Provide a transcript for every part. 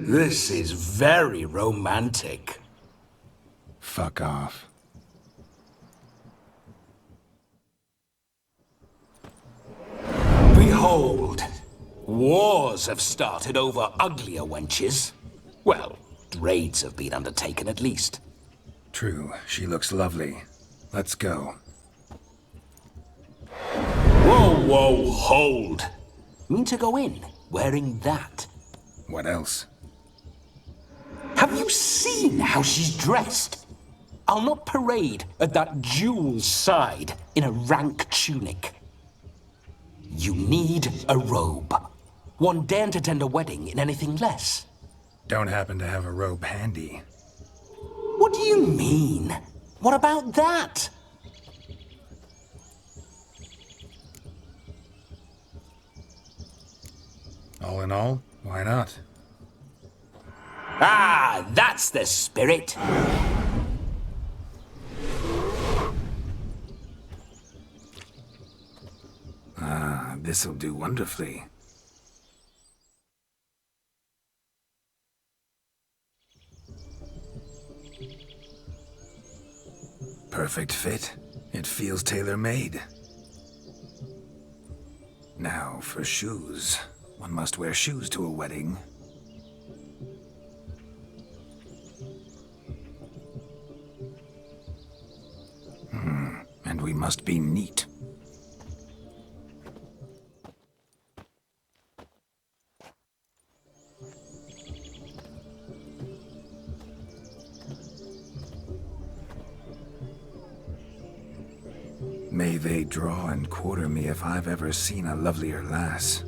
This is very romantic. Fuck off. Behold, wars have started over uglier wenches. Well, raids have been undertaken at least. True, she looks lovely. Let's go. Whoa, hold. Mean to go in, wearing that? What else? Have you seen how she's dressed? I'll not parade at that jewel's side in a rank tunic. You need a robe. One daren't attend a wedding in anything less. Don't happen to have a robe handy. What do you mean? What about that? All in all, why not? Ah, that's the spirit. This'll do wonderfully. Perfect fit. It feels tailor-made. Now, for shoes. One must wear shoes to a wedding. And we must be neat. May they draw and quarter me if I've ever seen a lovelier lass.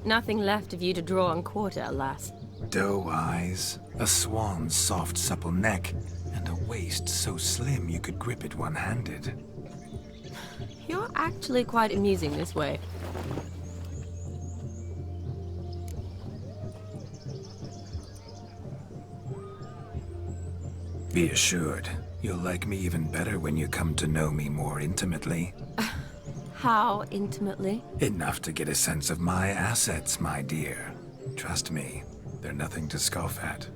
Nothing left of you to draw and quarter, alas. Doe eyes, a swan's soft supple neck, and a waist so slim you could grip it one-handed. You're actually quite amusing this way. Be assured, you'll like me even better when you come to know me more intimately. How intimately? Enough to get a sense of my assets, my dear. Trust me, they're nothing to scoff at.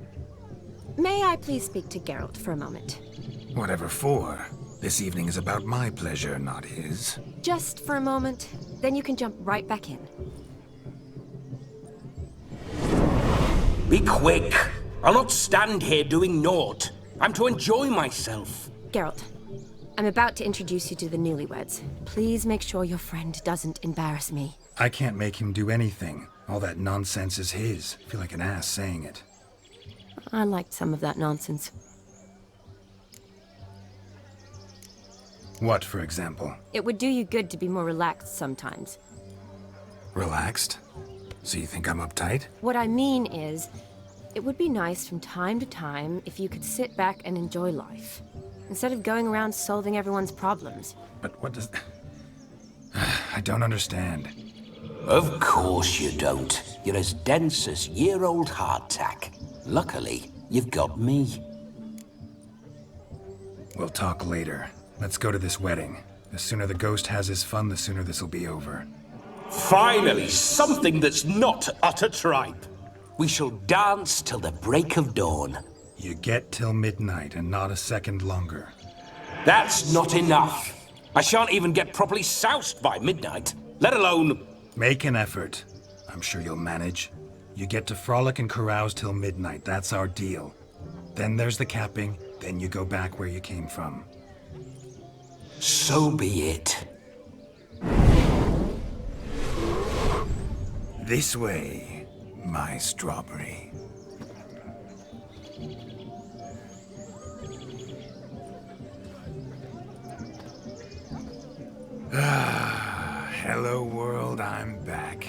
May I please speak to Geralt for a moment? Whatever for. This evening is about my pleasure, not his. Just for a moment, then you can jump right back in. Be quick. I'll not stand here doing naught. I'm to enjoy myself. Geralt, I'm about to introduce you to the newlyweds. Please make sure your friend doesn't embarrass me. I can't make him do anything. All that nonsense is his. Feel like an ass saying it. I liked some of that nonsense. What, for example? It would do you good to be more relaxed sometimes. Relaxed? So you think I'm uptight? What I mean is, it would be nice from time to time if you could sit back and enjoy life, instead of going around solving everyone's problems. But what does... I don't understand. Of course you don't. You're as dense as year-old hardtack. Luckily, you've got me. We'll talk later. Let's go to this wedding. The sooner the ghost has his fun, the sooner this'll be over. Finally, something that's not utter tripe. We shall dance till the break of dawn. You get till midnight and not a second longer. That's not enough. I shan't even get properly soused by midnight, let alone... Make an effort. I'm sure you'll manage. You get to frolic and carouse till midnight, that's our deal. Then there's the capping, then you go back where you came from. So be it. This way, my strawberry. Hello world, I'm back.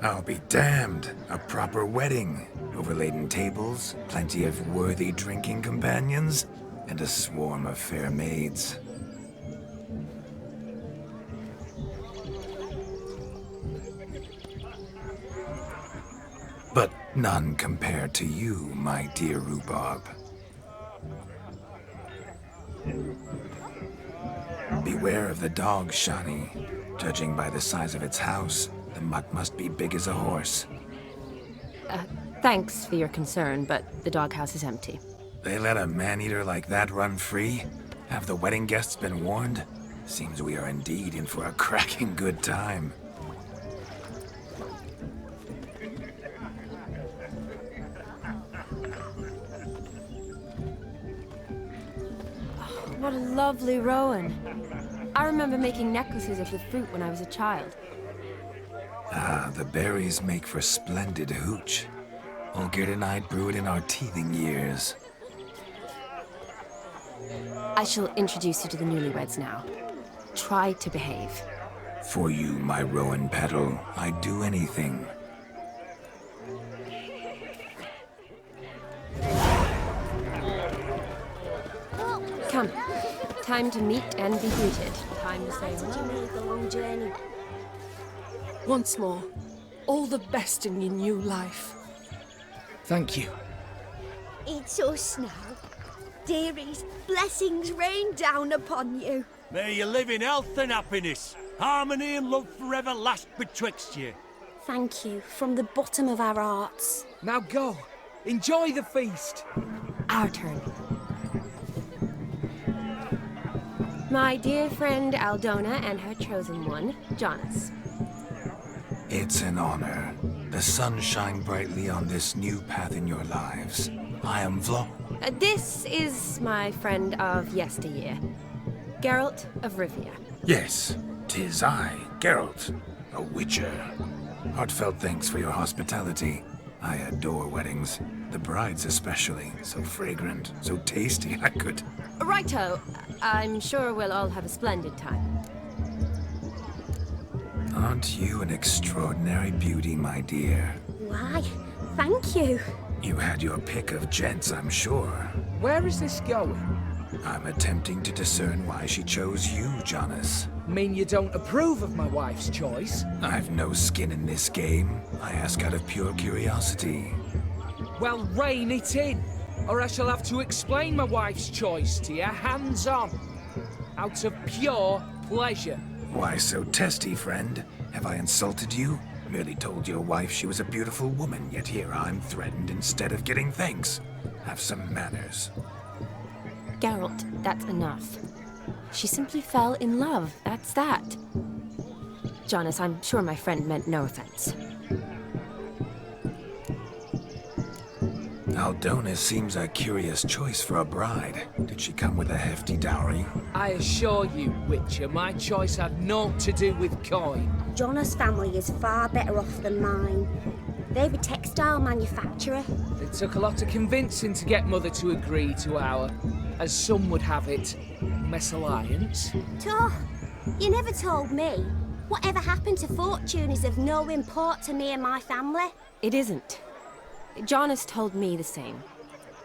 I'll be damned. A proper wedding. Overladen tables, plenty of worthy drinking companions, and a swarm of fair maids. But none compared to you, my dear rhubarb. Beware of the dog, Shani. Judging by the size of its house, the mutt must be big as a horse. Thanks for your concern, but the doghouse is empty. They let a man-eater like that run free? Have the wedding guests been warned? Seems we are indeed in for a cracking good time. What a lovely rowan. I remember making necklaces of the fruit when I was a child. Ah, the berries make for splendid hooch. Olgerd and I brewed in our teething years. I shall introduce you to the newlyweds now. Try to behave. For you, my rowan petal, I'd do anything. Come. Time to meet and be greeted. Time to say Did you hello. make a long journey? Once more, all the best in your new life. Thank you. It's us now. Dearies, blessings rain down upon you. May you live in health and happiness. Harmony and love forever last betwixt you. Thank you from the bottom of our hearts. Now go. Enjoy the feast. Our turn. My dear friend Aldona and her chosen one, Jonas. It's an honor. The sun shine brightly on this new path in your lives. I am This is my friend of yesteryear, Geralt of Rivia. Yes, 'tis I, Geralt, a witcher. Heartfelt thanks for your hospitality. I adore weddings. The brides especially. So fragrant, so tasty, I could... Righto. I'm sure we'll all have a splendid time. Aren't you an extraordinary beauty, my dear? Why, thank you. You had your pick of gents, I'm sure. Where is this going? I'm attempting to discern why she chose you, Jonas. Mean you don't approve of my wife's choice? I've no skin in this game. I ask out of pure curiosity. Well, rein it in, or I shall have to explain my wife's choice to you hands-on. Out of pure pleasure. Why so testy, friend? Have I insulted you? Merely told your wife she was a beautiful woman, yet here I'm threatened instead of getting thanks. Have some manners. Geralt, that's enough. She simply fell in love, that's that. Jonas, I'm sure my friend meant no offense. Aldona seems a curious choice for a bride. Did she come with a hefty dowry? I assure you, Witcher, my choice had naught to do with coin. Jonas' family is far better off than mine. They're a textile manufacturer. It took a lot of convincing to get Mother to agree to our, as some would have it, mesalliance. Toh, you never told me. Whatever happened to fortune is of no import to me and my family. It isn't. Jonas told me the same.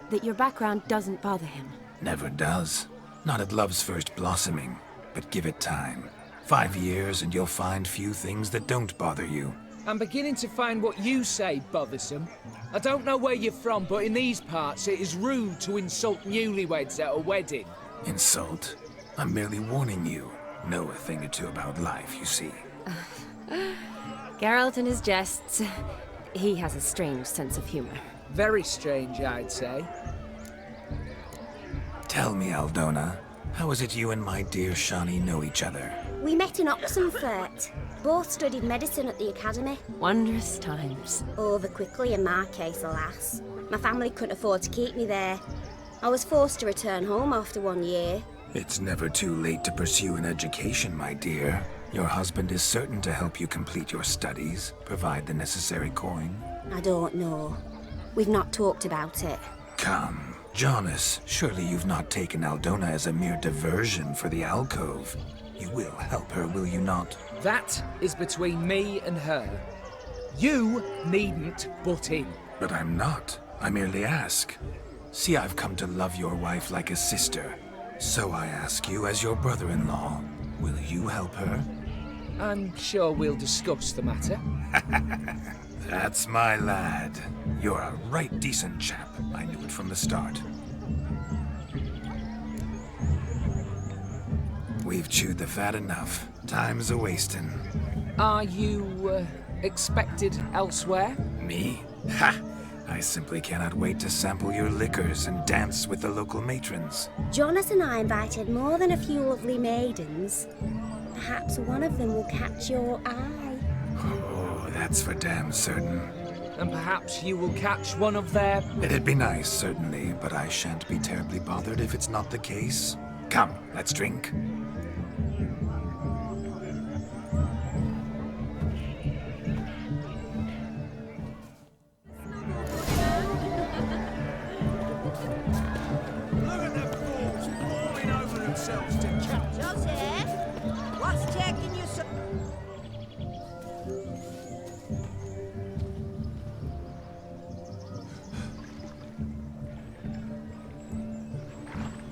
That your background doesn't bother him. Never does. Not at love's first blossoming. But give it time. 5 years and you'll find few things that don't bother you. I'm beginning to find what you say bothersome. I don't know where you're from, but in these parts it is rude to insult newlyweds at a wedding. Insult? I'm merely warning you. Know a thing or two about life, you see. Geralt and his jests. He has a strange sense of humor. Very strange, I'd say. Tell me, Aldona, how is it you and my dear Shani know each other? We met in Oxenfurt. Both studied medicine at the academy. Wondrous times. Over quickly in my case, alas. My family couldn't afford to keep me there. I was forced to return home after 1 year. It's never too late to pursue an education, my dear. Your husband is certain to help you complete your studies, provide the necessary coin. I don't know. We've not talked about it. Come, Jonas, surely you've not taken Aldona as a mere diversion for the alcove. You will help her, will you not? That is between me and her. You needn't butt in. But I'm not. I merely ask. See, I've come to love your wife like a sister. So I ask you as your brother-in-law, will you help her? I'm sure we'll discuss the matter. That's my lad. You're a right decent chap. I knew it from the start. We've chewed the fat enough. Time's a-wasting. Are you, expected elsewhere? Me? Ha! I simply cannot wait to sample your liquors and dance with the local matrons. Jonas and I invited more than a few lovely maidens. Perhaps one of them will catch your eye. Oh, that's for damn certain. And perhaps you will catch one of their... It'd be nice, certainly, but I shan't be terribly bothered if it's not the case. Come, let's drink. Look at the fools falling over themselves to catch. Joseph, what's taking you so...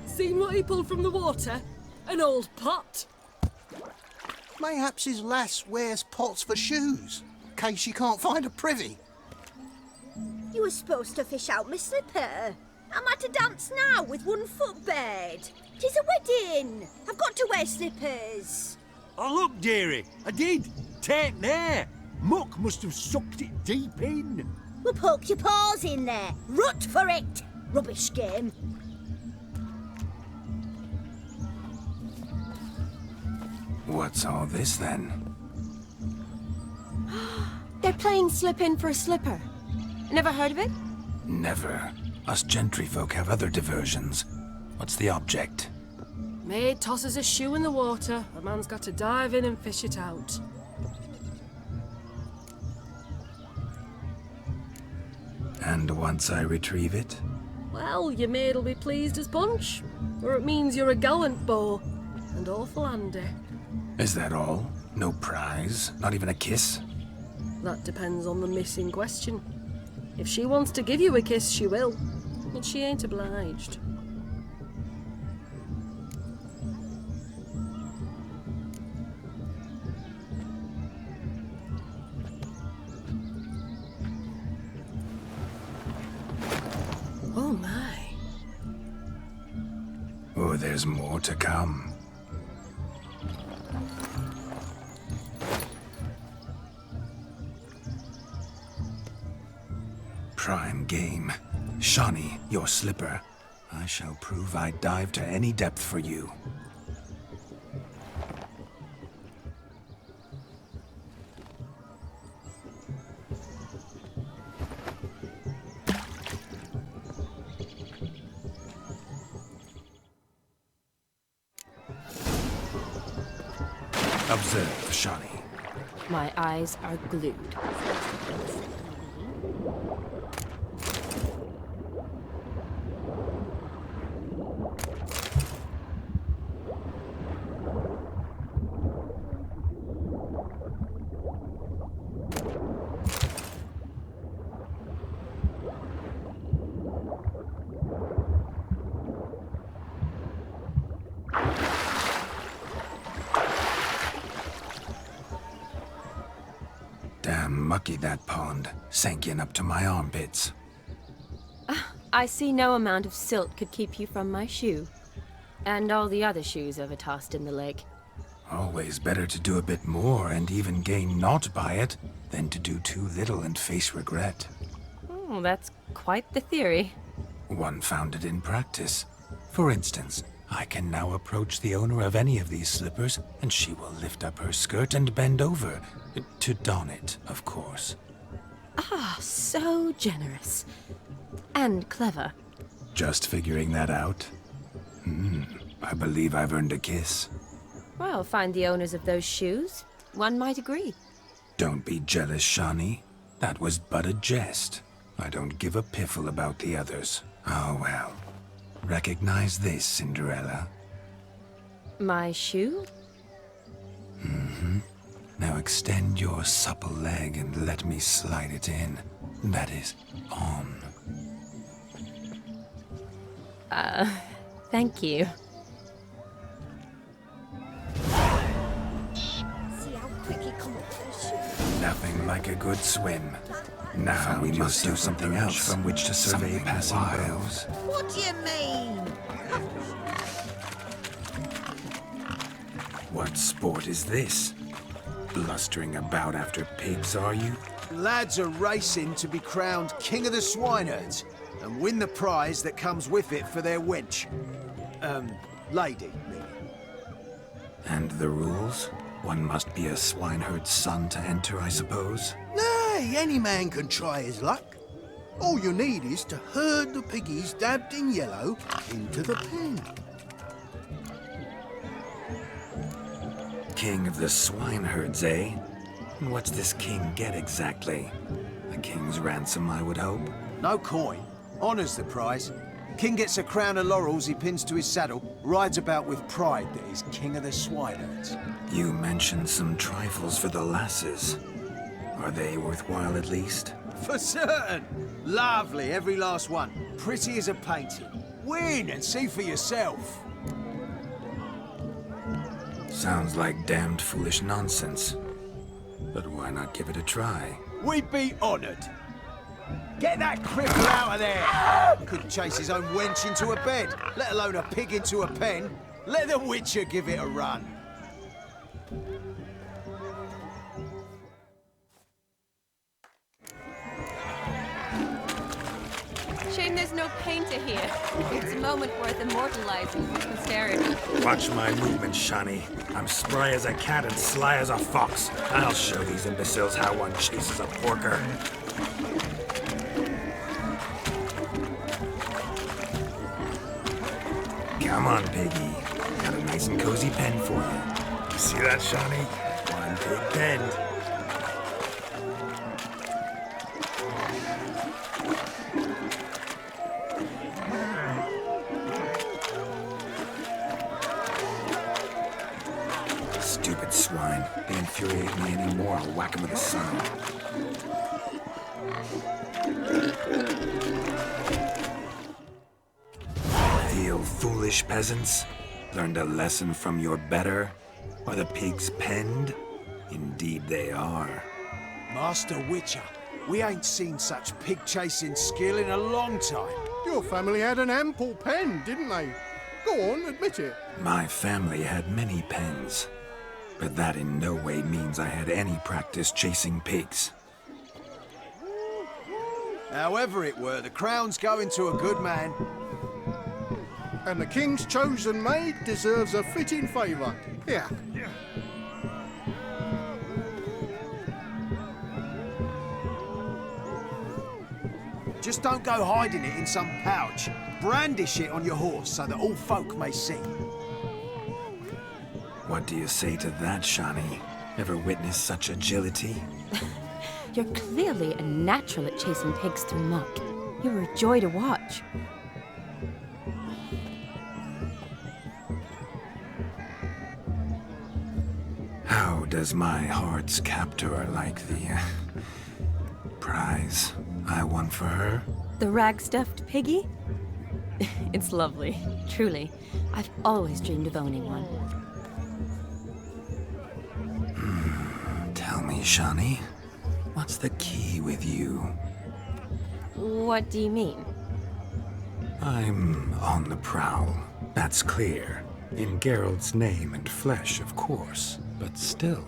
Seen what he pulled from the water? An old pot. Mayhaps his lass wears pots for shoes, in case she can't find a privy. You were supposed to fish out my slipper. I'm at a dance now with one foot bared. 'Tis a wedding. I've got to wear slippers. Oh, look, dearie, I did. Take there. Muck must have sucked it deep in. Well, poke your paws in there. Rut for it. Rubbish game. What's all this, then? They're playing slip in for a slipper. Never heard of it? Never. Us gentry folk have other diversions. What's the object? Maid tosses a shoe in the water. A man's got to dive in and fish it out. And once I retrieve it? Well, your maid'll be pleased as punch. Or it means you're a gallant beau. And awful handy. Is that all? No prize? Not even a kiss? That depends on the miss in question. If she wants to give you a kiss, she will. But she ain't obliged. Oh my. Oh, there's more to come. Prime game. Shani, your slipper. I shall prove I'd dive to any depth for you. Observe, Shani. My eyes are glued. Damn mucky, that pond. Sank in up to my armpits. I see no amount of silt could keep you from my shoe. And all the other shoes ever tossed in the lake. Always better to do a bit more and even gain naught by it than to do too little and face regret. Oh, that's quite the theory. One founded in practice. For instance, I can now approach the owner of any of these slippers, and she will lift up her skirt and bend over. To don it, of course. Ah, so generous. And clever. Just figuring that out? I believe I've earned a kiss. Well, find the owners of those shoes. One might agree. Don't be jealous, Shani. That was but a jest. I don't give a piffle about the others. Oh well. Recognize this, Cinderella? My shoe? Now extend your supple leg and let me slide it in. That is, on. Thank you. See how quick he come up to the shoe. Nothing like a good swim. Now we must do something else from which to survey passing whales. What do you mean? What sport is this? blustering about after pigs, are you? Lads are racing to be crowned King of the Swineherds and win the prize that comes with it for their wench. Lady, really. And the rules? One must be a swineherd's son to enter, I suppose? Nay, any man can try his luck. All you need is to herd the piggies dabbed in yellow into the pen. King of the swineherds, eh? And what's this king get exactly? A king's ransom, I would hope. No coin. Honours the prize. King gets a crown of laurels he pins to his saddle, rides about with pride that he's King of the Swineherds. You mentioned some trifles for the lasses. Are they worthwhile at least? For certain! Lovely, every last one. Pretty as a painting. Win and see for yourself. Sounds like damned foolish nonsense. But why not give it a try? We'd be honoured. Get that cripple out of there! Couldn't chase his own wench into a bed, let alone a pig into a pen. Let the Witcher give it a run. Shame there's no painter here. It's a moment worth immortalizing for posterity. Watch my movements, Shani. I'm spry as a cat and sly as a fox. I'll show these imbeciles how one chases a porker. Come on, piggy. Got a nice and cozy pen for you. See that, Shani? One big pen. Stupid swine. They infuriate me anymore. I'll whack him with a sign. Feel foolish, peasants? Learned a lesson from your better? Are the pigs penned? Indeed they are. Master Witcher, we ain't seen such pig-chasing skill in a long time. Your family had an ample pen, didn't they? Go on, admit it. My family had many pens, but that in no way means I had any practice chasing pigs. However it were, the crown's going to a good man. And the king's chosen maid deserves a fitting favour. Here. Just don't go hiding it in some pouch. Brandish it on your horse so that all folk may see. What do you say to that, Shani? Ever witnessed such agility? You're clearly a natural at chasing pigs through muck. You're a joy to watch. How does my heart's captor like the prize I won for her? The rag-stuffed piggy? It's lovely, truly. I've always dreamed of owning one. Tell me, Shani, what's the key with you? What do you mean? I'm on the prowl, that's clear. In Geralt's name and flesh, of course. But still,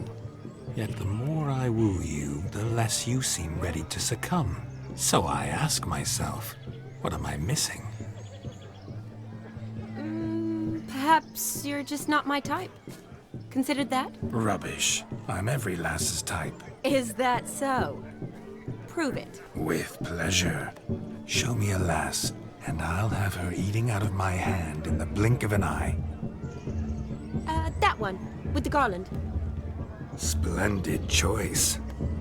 yet the more I woo you, the less you seem ready to succumb. So I ask myself, what am I missing? Perhaps you're just not my type. Considered that? Rubbish. I'm every lass's type. Is that so? Prove it. With pleasure. Show me a lass, and I'll have her eating out of my hand in the blink of an eye. That one, with the garland. Splendid choice.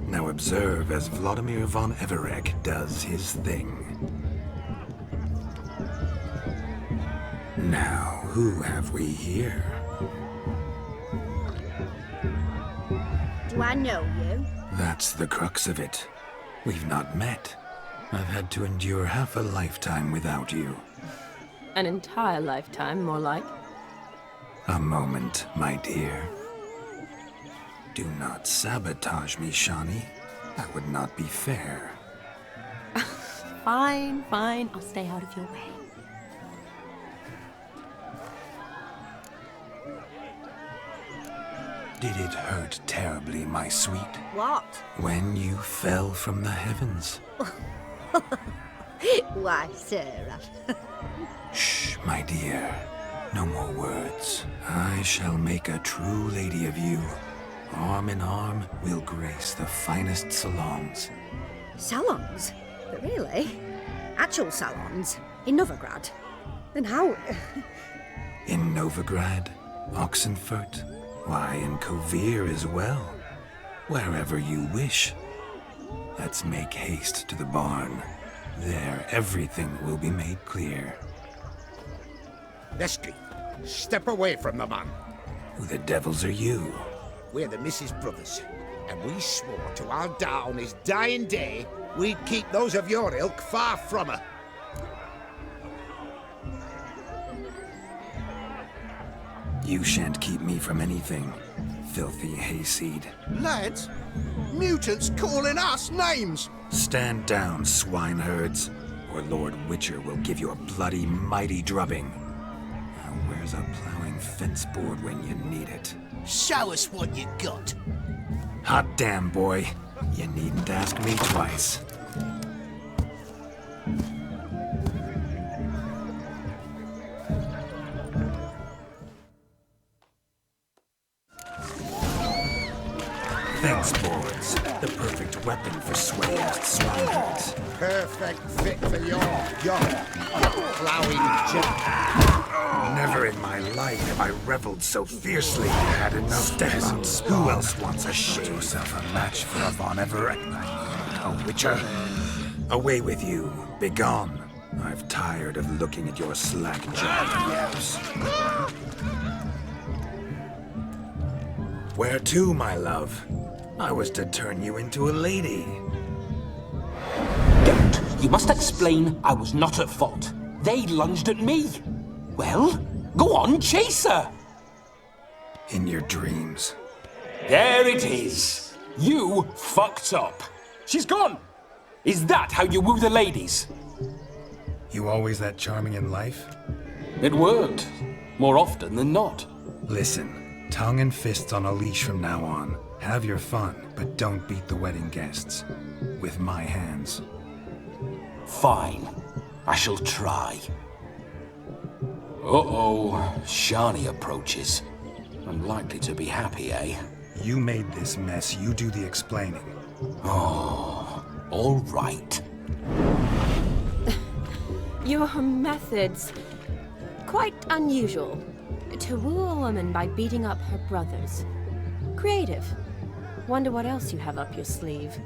Now observe as Vladimir von Everek does his thing. Now, who have we here? Do I know you? That's the crux of it. We've not met. I've had to endure half a lifetime without you. An entire lifetime, more like. A moment, my dear. Do not sabotage me, Shani. That would not be fair. Fine, fine. I'll stay out of your way. Did it hurt hurt terribly, my sweet. What? When you fell from the heavens. Why, Sarah. Shh, my dear. No more words. I shall make a true lady of you. Arm in arm, we'll grace the finest salons. Salons? But really? Actual salons? In Novigrad? Then how... In Novigrad, Oxenfurt, why, in Kovir as well. Wherever you wish. Let's make haste to the barn. There, everything will be made clear. Leslie, step away from the man. Who the devils are you? We're the Mrs. Brothers, and we swore to our Da on his dying day we'd keep those of your ilk far from her. You shan't keep me from anything, filthy hayseed. Lads, mutants calling us names. Stand down, swineherds, or Lord Witcher will give you a bloody mighty drubbing. Now where's a plowing fence board when you need it? Show us what you got. Hot damn, boy. You needn't ask me twice. Fence boards. The perfect weapon for sway-assed swineherds. Perfect fit for your plowing jack. Never in my life have I reveled so fiercely. Had enough step-outs. Who else wants a shave? Yourself a match for a Von Everett. A Witcher. Away with you. Begone. I've tired of looking at your slack-jawed yaps. Where to, my love? I was to turn you into a lady. Geralt, you must explain I was not at fault. They lunged at me. Well, go on, chase her. In your dreams. There it is. You fucked up. She's gone. Is that how you woo the ladies? You always that charming in life? It worked. More often than not. Listen, tongue and fists on a leash from now on. Have your fun, but don't beat the wedding guests. With my hands. Fine. I shall try. Uh-oh. Shani approaches. Unlikely to be happy, eh? You made this mess. You do the explaining. Oh, all right. Your methods. Quite unusual. To woo a woman by beating up her brothers. Creative. Wonder what else you have up your sleeve.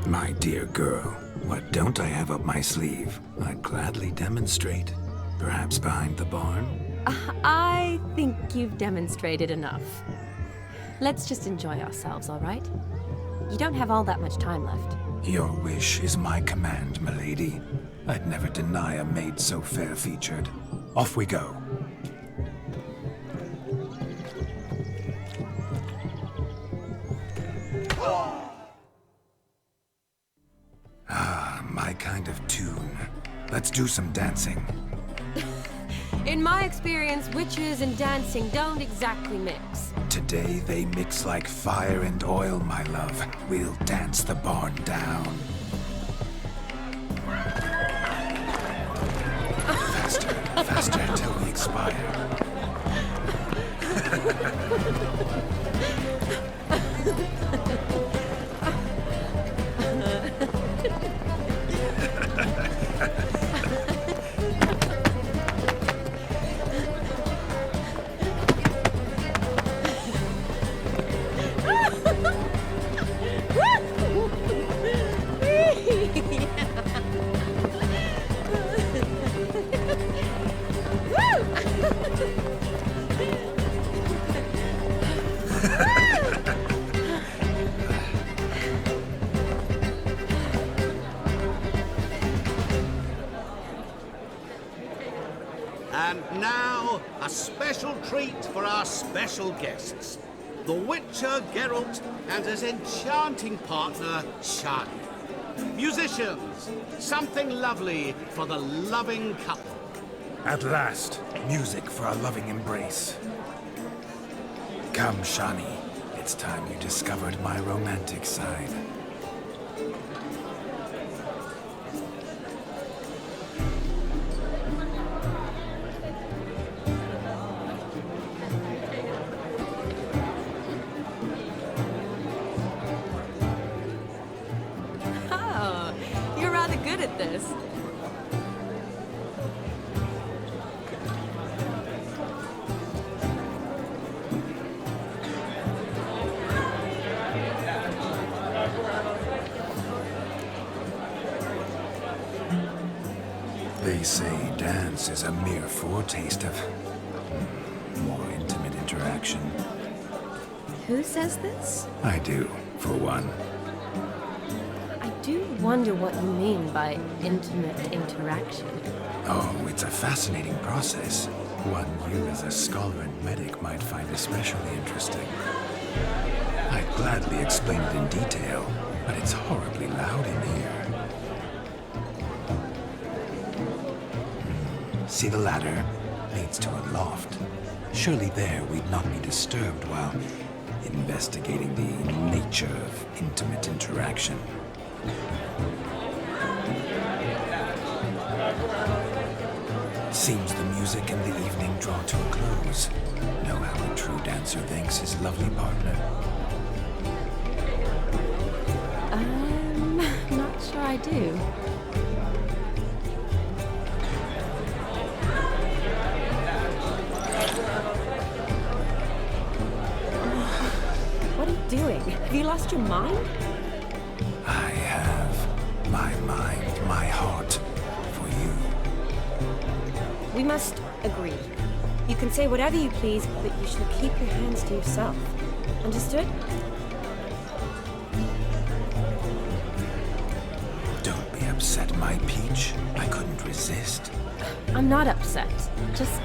My dear girl, what don't I have up my sleeve? I'd gladly demonstrate. Perhaps behind the barn? I think you've demonstrated enough. Let's just enjoy ourselves, all right? You don't have all that much time left. Your wish is my command, milady. I'd never deny a maid so fair-featured. Off we go. Ah, my kind of tune. Let's do some dancing. In my experience, witches and dancing don't exactly mix. Today they mix like fire and oil, my love. We'll dance the barn down. Faster, faster till we expire. And now, a special treat for our special guests. The Witcher, Geralt, and his enchanting partner, Shani. Musicians, something lovely for the loving couple. At last, music for a loving embrace. Come, Shani. It's time you discovered my romantic side. Oh, you're rather good at this. They say dance is a mere foretaste of more intimate interaction. Who says this? I do, for one. I do wonder what you mean by intimate interaction. Oh, it's a fascinating process. One you as a scholar and medic might find especially interesting. I'd gladly explain it in detail, but it's horribly loud in here. See the ladder? Leads to a loft. Surely there we'd not be disturbed while investigating the nature of intimate interaction. Seems the music and the evening draw to a close. Know how a true dancer thanks his lovely partner. Not sure I do. What are you doing? Have you lost your mind? I have my mind, my heart for you. We must agree. You can say whatever you please, but you shall keep your hands to yourself. Understood? Don't be upset, my peach. I couldn't resist. I'm not upset. Just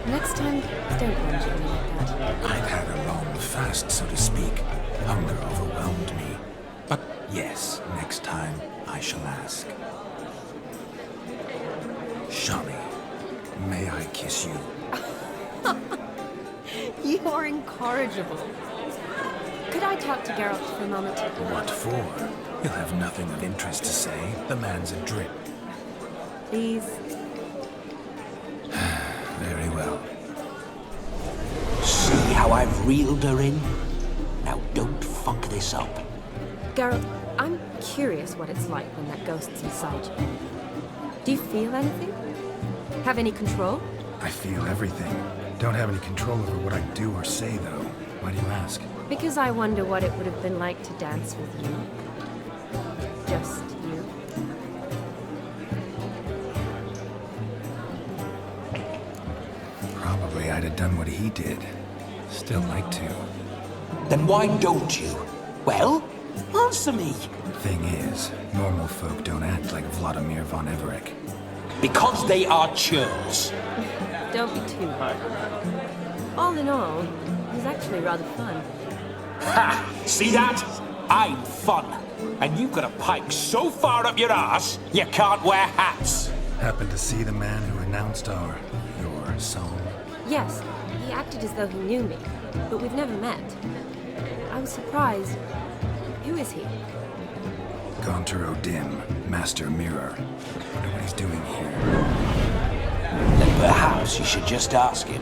next time, don't lunge at me like that. I'd had a long fast, so to speak. Hunger overwhelmed me. But yes, next time I shall ask. Shani, may I kiss you? You are incorrigible. Could I talk to Geralt for a moment? What for? You'll have nothing of interest to say. The man's adrip. Please. Very well. See how I've reeled her in? Now don't fuck this up. Geralt, I'm curious what it's like when that ghost's inside you. Do you feel anything? Have any control? I feel everything. Don't have any control over what I do or say, though. Why do you ask? Because I wonder what it would have been like to dance with you. Just you. Probably I'd have done what he did. Still like to. Then why don't you? Well, answer me. Thing is, normal folk don't act like Vladimir von Everett. Because they are churls. Don't be too hard. All in all, it was actually rather fun. Ha! See that? I'm fun. And you've got a pipe so far up your ass, you can't wear hats. Happened to see the man who announced your song? Yes, he acted as though he knew me, but we've never met. I was surprised. Who is he? Gaunter O'Dim, Master Mirror. Wonder what he's doing here. Then perhaps you should just ask him.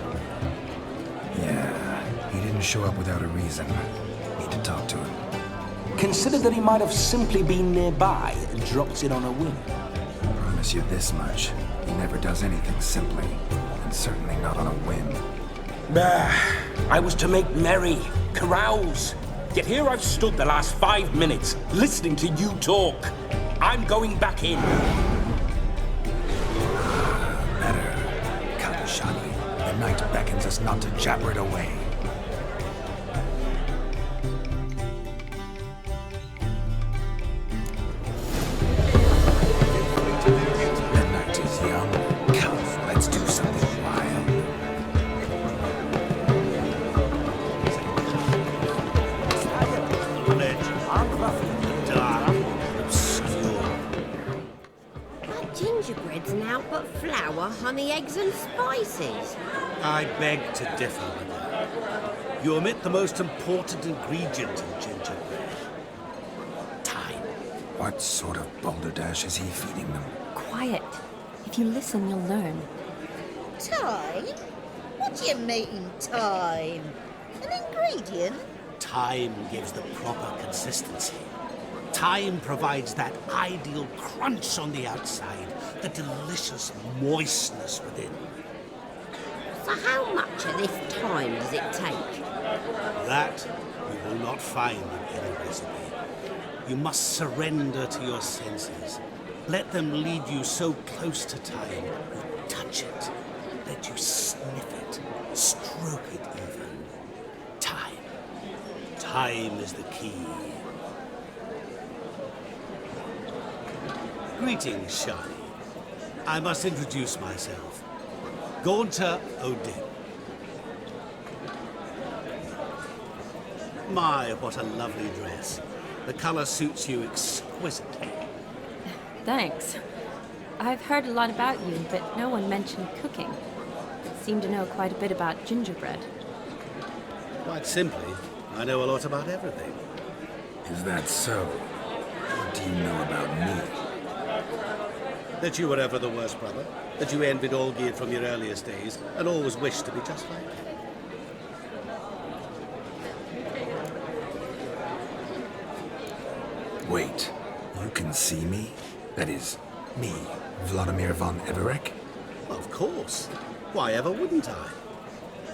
Yeah, he didn't show up without a reason. Need to talk to him. Consider that he might have simply been nearby and dropped in on a whim. Promise you this much. He never does anything simply, and certainly not on a whim. I was to make merry, carouse. Yet here I've stood the last 5 minutes, listening to you talk. I'm going back in. Better. Come, Shani. The night beckons us not to jabber it away. The night is young. Come, let's do something wild. That gingerbread's an out but Flour, honey, eggs and spices. I beg to differ with you. You omit the most important ingredient in gingerbread. Time. What sort of balderdash is he feeding them? Quiet. If you listen, you'll learn. Time? What do you mean, time? An ingredient? Time gives the proper consistency. Time provides that ideal crunch on the outside, the delicious moistness within. So how much of this time does it take? That you will not find in any recipe. You must surrender to your senses. Let them lead you so close to time, you touch it. Let you sniff it, stroke it even. Time. Time is the key. Greetings, Shani. I must introduce myself. Gaunter Odin. My, what a lovely dress. The colour suits you exquisitely. Thanks. I've heard a lot about you, but no one mentioned cooking. Seem to know quite a bit about gingerbread. Quite simply, I know a lot about everything. Is that so? What do you know about me? That you were ever the worst brother, that you envied Olgierd from your earliest days, and always wished to be just like him. Wait, you can see me? That is, me, Vladimir von Everek? Of course. Why ever wouldn't I?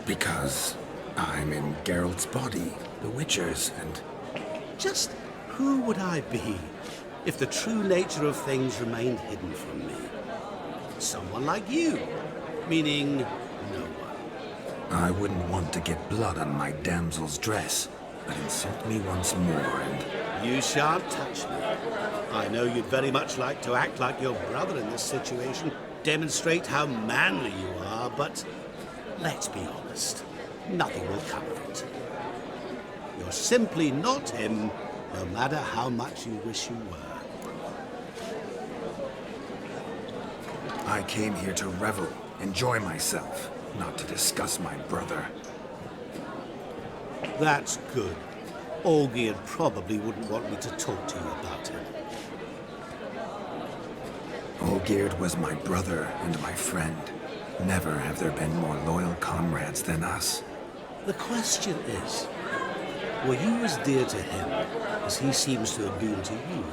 Because I'm in Geralt's body, the Witcher's, and... Just who would I be if the true nature of things remained hidden from me? Someone like you, meaning no one. I wouldn't want to get blood on my damsel's dress, but insult me once more and... You shan't touch me. I know you'd very much like to act like your brother in this situation, demonstrate how manly you are, but let's be honest, nothing will come of it. You're simply not him, no matter how much you wish you were. I came here to revel, enjoy myself, not to discuss my brother. That's good. Olgierd probably wouldn't want me to talk to you about him. Olgierd was my brother and my friend. Never have there been more loyal comrades than us. The question is, were you as dear to him as he seems to have been to you?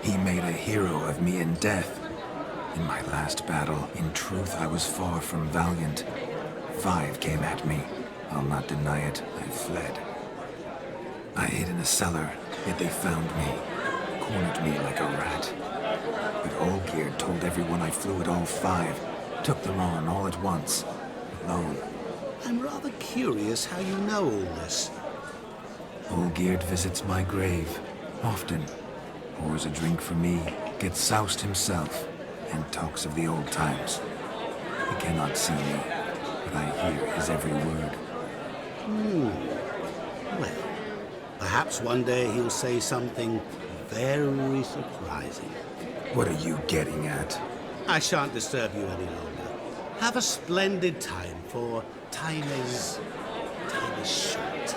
He made a hero of me in death. In my last battle, in truth, I was far from valiant. 5 came at me. I'll not deny it, I fled. I hid in a cellar, yet they found me, cornered me like a rat. But Olgierd told everyone I flew at all 5, took them on all at once, alone. I'm rather curious how you know all this. Olgierd visits my grave, often. Pours a drink for me, gets soused himself, and talks of the old times. He cannot see me, but I hear his every word. Well, perhaps one day he'll say something very surprising. What are you getting at? I shan't disturb you any longer. Have a splendid time, for time is short.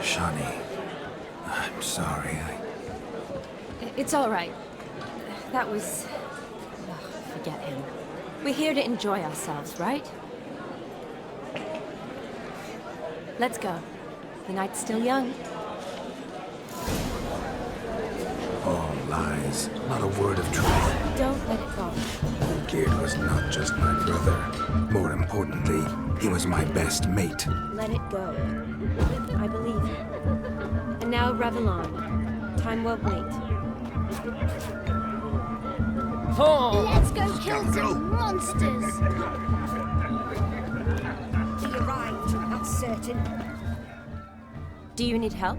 Shani, I'm sorry. It's all right. That was... Oh, forget him. We're here to enjoy ourselves, right? Let's go. The night's still young. All lies, not a word of truth. Don't let it go. Olgierd was not just my brother. More importantly, he was my best mate. Let it go. I believe you. And now revel on. Time won't wait. Let's go kill some monsters! He arrived, that's certain. Do you need help?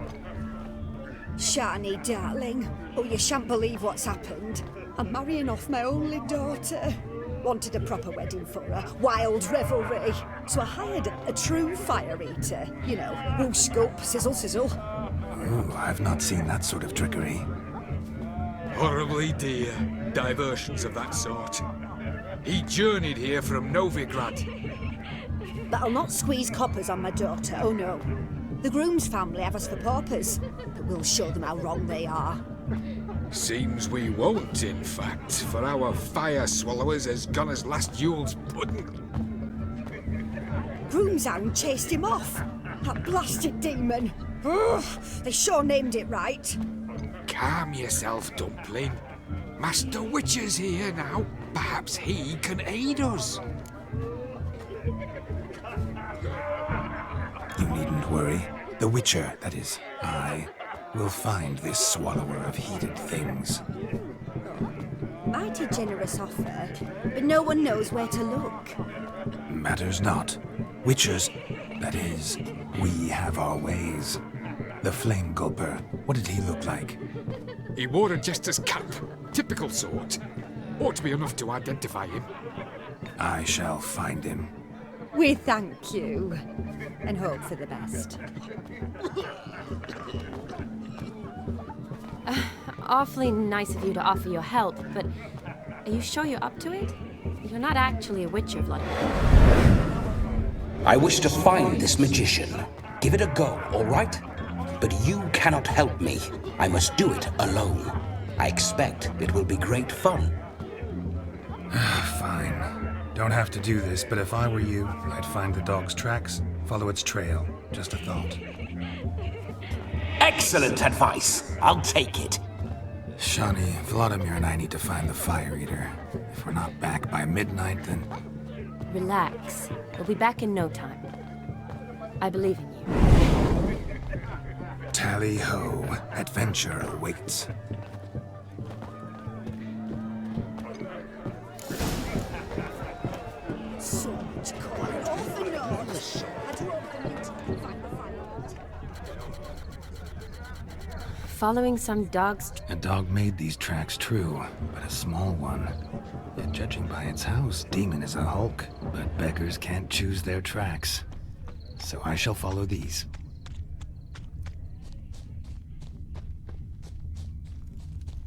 Shani, darling. Oh, you shan't believe what's happened. I'm marrying off my only daughter. Wanted a proper wedding for her, wild revelry. So I hired a true fire eater. You know, whoosh, scoop, sizzle, sizzle. Ooh, I've not seen that sort of trickery. Horribly dear diversions of that sort. He journeyed here from Novigrad. But I'll not squeeze coppers on my daughter, oh no. The groom's family have us for paupers, but we'll show them how wrong they are. Seems we won't, in fact, for our fire swallowers has gone as last Yule's pudding. Groom's hound chased him off. That blasted demon. Ugh, they sure named it right. Calm yourself, Dumpling. Master Witcher's here now. Perhaps he can aid us. You needn't worry. The Witcher, that is, I, will find this swallower of heated things. Mighty generous offer, but no one knows where to look. Matters not. Witchers, that is, we have our ways. The Flame Gulper, what did he look like? He wore a jester's cap. Typical sort. Ought to be enough to identify him. I shall find him. We thank you, and hope for the best. Awfully nice of you to offer your help, but are you sure you're up to it? You're not actually a witcher, Vladimir. I wish to find this magician. Give it a go, all right? But you cannot help me. I must do it alone. I expect it will be great fun. Fine. Don't have to do this, but if I were you, I'd find the dog's tracks, follow its trail. Just a thought. Excellent advice. I'll take it. Shani, Vladimir and I need to find the Fire Eater. If we're not back by midnight, then... Relax. We'll be back in no time. I believe in you. Tally-ho. Adventure awaits. So much coin off the nose. I do hope the meeting will find the Fire Eater. Following some dog's... A dog made these tracks true, but a small one. Yet judging by its house, Demon is a hulk, but beggars can't choose their tracks. So I shall follow these.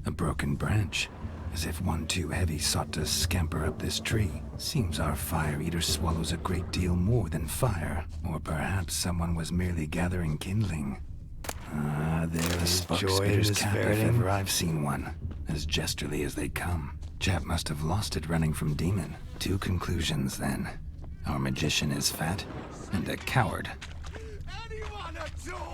A broken branch, as if one too heavy sought to scamper up this tree. Seems our Fire Eater swallows a great deal more than fire, or perhaps someone was merely gathering kindling. There is joy in this cap if ever I've seen one. As jesterly as they come. Chap must have lost it running from Demon. Two conclusions, then. Our magician is fat, and a coward. Anyone at all?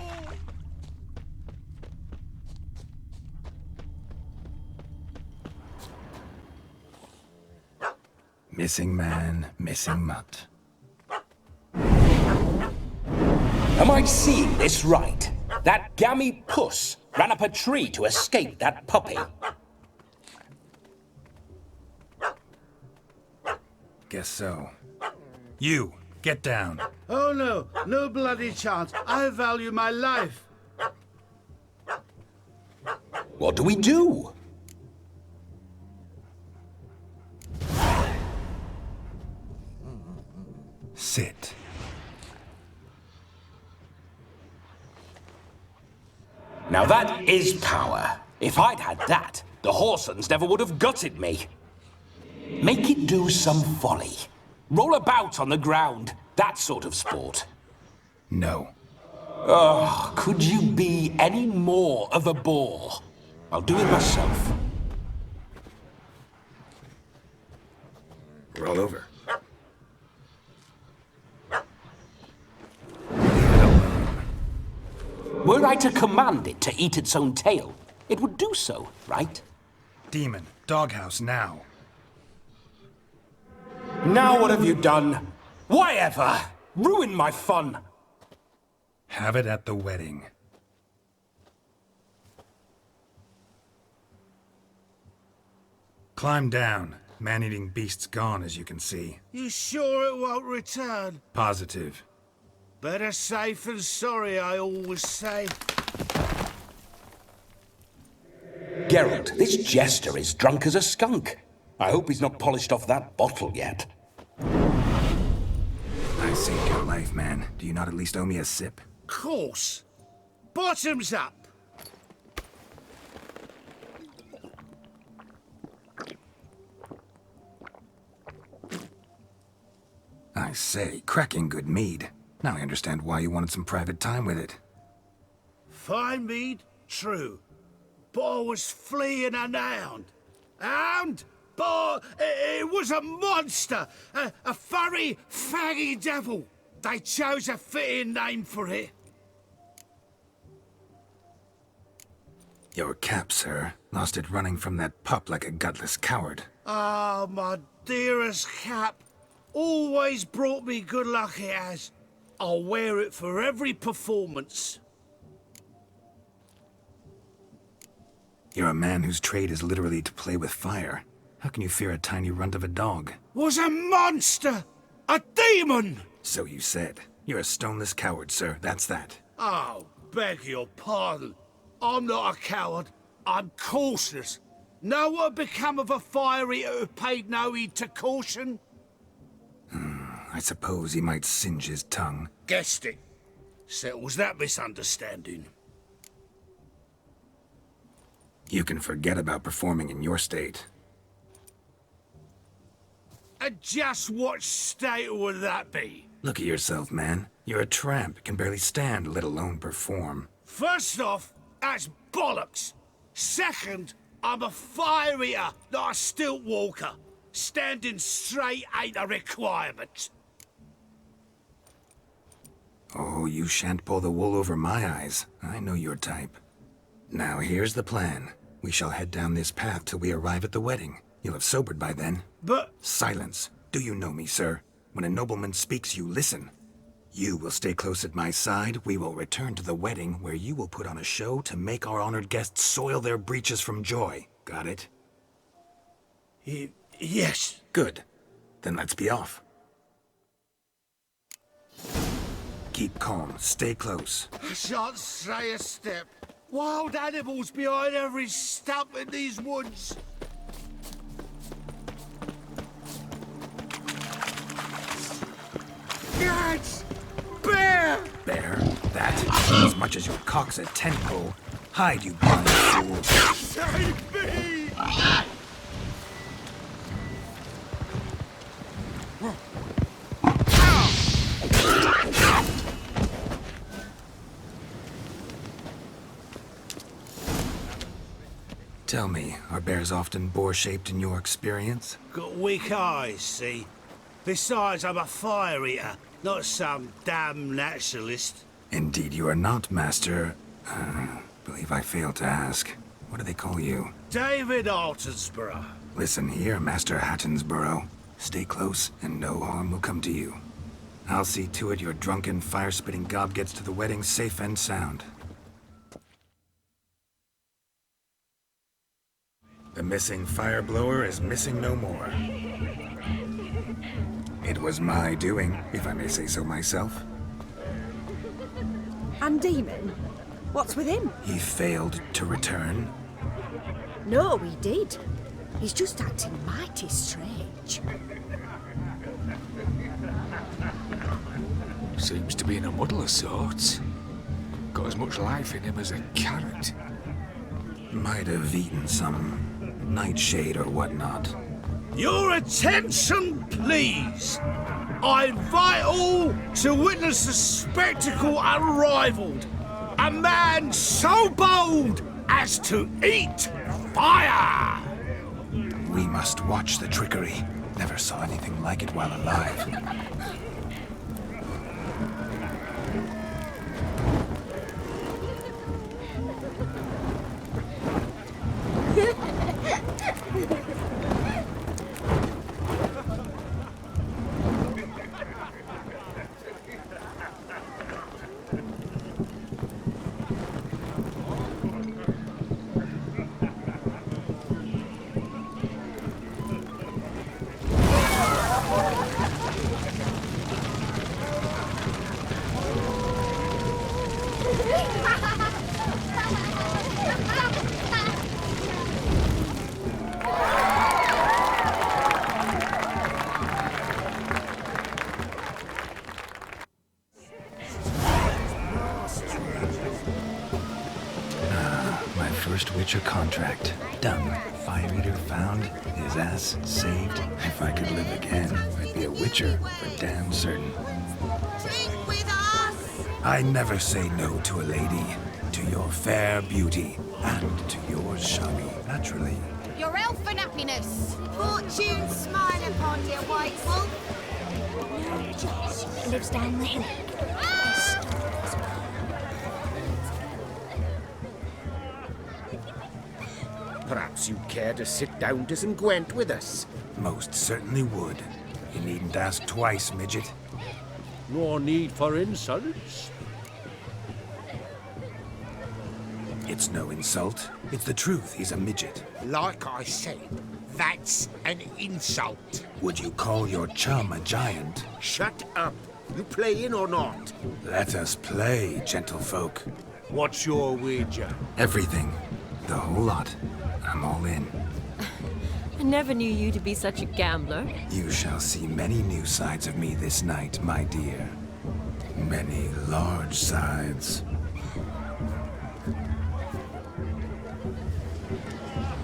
Missing man, missing mutt. Am I seeing this right? That gammy puss ran up a tree to escape that puppy. Guess so. You, get down. Oh no, no bloody chance. I value my life. What do we do? Sit. Now that is power. If I'd had that, the Horsons never would have gutted me. Make it do some folly. Roll about on the ground. That sort of sport. No. Oh, could you be any more of a bore? I'll do it myself. Roll over. Were I to command it to eat its own tail, it would do so, right? Demon, doghouse now. Now what have you done? Why ever? Ruin my fun. Have it at the wedding. Climb down. Man-eating beast's gone, as you can see. You sure it won't return? Positive. Better safe than sorry, I always say. Geralt, this jester is drunk as a skunk. I hope he's not polished off that bottle yet. I saved your life, man. Do you not at least owe me a sip? Course. Bottoms up. I say, cracking good mead. Now I understand why you wanted some private time with it. Fine mead, true. But I was fleeing an hound. Hound? But it was a monster! A furry, faggy devil! They chose a fitting name for it. Your cap, sir. Lost it running from that pup like a gutless coward. Ah, my dearest cap. Always brought me good luck it has. I'll wear it for every performance. You're a man whose trade is literally to play with fire. How can you fear a tiny runt of a dog? Was a monster! A demon! So you said. You're a stoneless coward, sir. That's that. Oh, beg your pardon. I'm not a coward. I'm cautious. Know what had become of a fire eater who paid no heed to caution? I suppose he might singe his tongue. Guessed it. Settles that misunderstanding. You can forget about performing in your state. And just what state would that be? Look at yourself, man. You're a tramp, can barely stand, let alone perform. First off, that's bollocks. Second, I'm a fire eater, not a stilt walker. Standing straight ain't a requirement. Oh, you shan't pull the wool over my eyes. I know your type. Now here's the plan. We shall head down this path till we arrive at the wedding. You'll have sobered by then. But... Silence. Do you know me, sir? When a nobleman speaks, you listen. You will stay close at my side. We will return to the wedding, where you will put on a show to make our honored guests soil their breeches from joy. Got it? Yes. Good. Then let's be off. Keep calm. Stay close. I shan't stray a step. Wild animals behind every stump in these woods. Yes! Bear! Bear? That? As much as your cock's a tentpole. Hide, you blind fool. Save me! Tell me, are bears often boar-shaped in your experience? Got weak eyes, see? Besides, I'm a fire eater, not some damn naturalist. Indeed you are not, Master... believe I failed to ask. What do they call you? David Altonsborough. Listen here, Master Hattonsborough. Stay close, and no harm will come to you. I'll see to it your drunken, fire-spitting gob gets to the wedding safe and sound. The missing fire blower is missing no more. It was my doing, if I may say so myself. And Demon? What's with him? He failed to return. No, he did. He's just acting mighty strange. Seems to be in a muddle of sorts. Got as much life in him as a carrot. Might have eaten some nightshade or whatnot. Your attention, please. I invite all to witness a spectacle unrivaled. A man so bold as to eat fire! We must watch the trickery. Never saw anything like it while alive. first Witcher contract. Done. Fire Eater found, his ass saved. If I could live again, I'd be a Witcher for damn certain. Drink with us! I never say no to a lady. To your fair beauty, and to yours, Shani, naturally. Your elfin happiness! Fortune smile upon you, white wolf! Lives down the hill. Perhaps you'd care to sit down to some Gwent with us? Most certainly would. You needn't ask twice, midget. No need for insults. It's no insult. It's the truth. He's a midget. Like I said, that's an insult. Would you call your chum a giant? Shut up. You playing or not? Let us play, gentlefolk. What's your wager? Everything. The whole lot. I'm all in. I never knew you to be such a gambler. You shall see many new sides of me this night, my dear. Many large sides.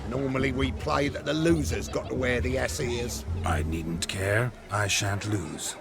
Normally we play that the loser's got to wear the ass ears. I needn't care. I shan't lose.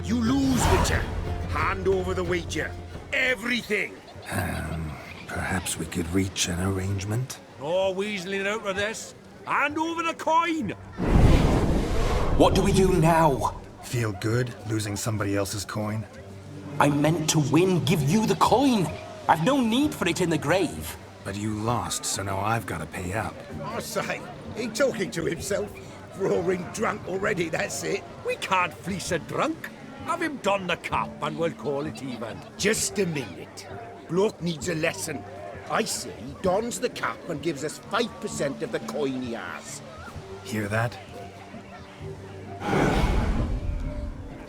You lose, Witcher. Hand over the wager. Everything. Perhaps we could reach an arrangement? No weaseling out of this. Hand over the coin. What do we do now? Feel good losing somebody else's coin? I meant to win. Give you the coin. I've no need for it in the grave. But you lost, so now I've got to pay up. I say, he talking to himself? Roaring drunk already, that's it. We can't fleece a drunk. Have him don the cap and we'll call it even. Just a minute. Bloke needs a lesson. I say he dons the cap and gives us 5% of the coin he has. Hear that?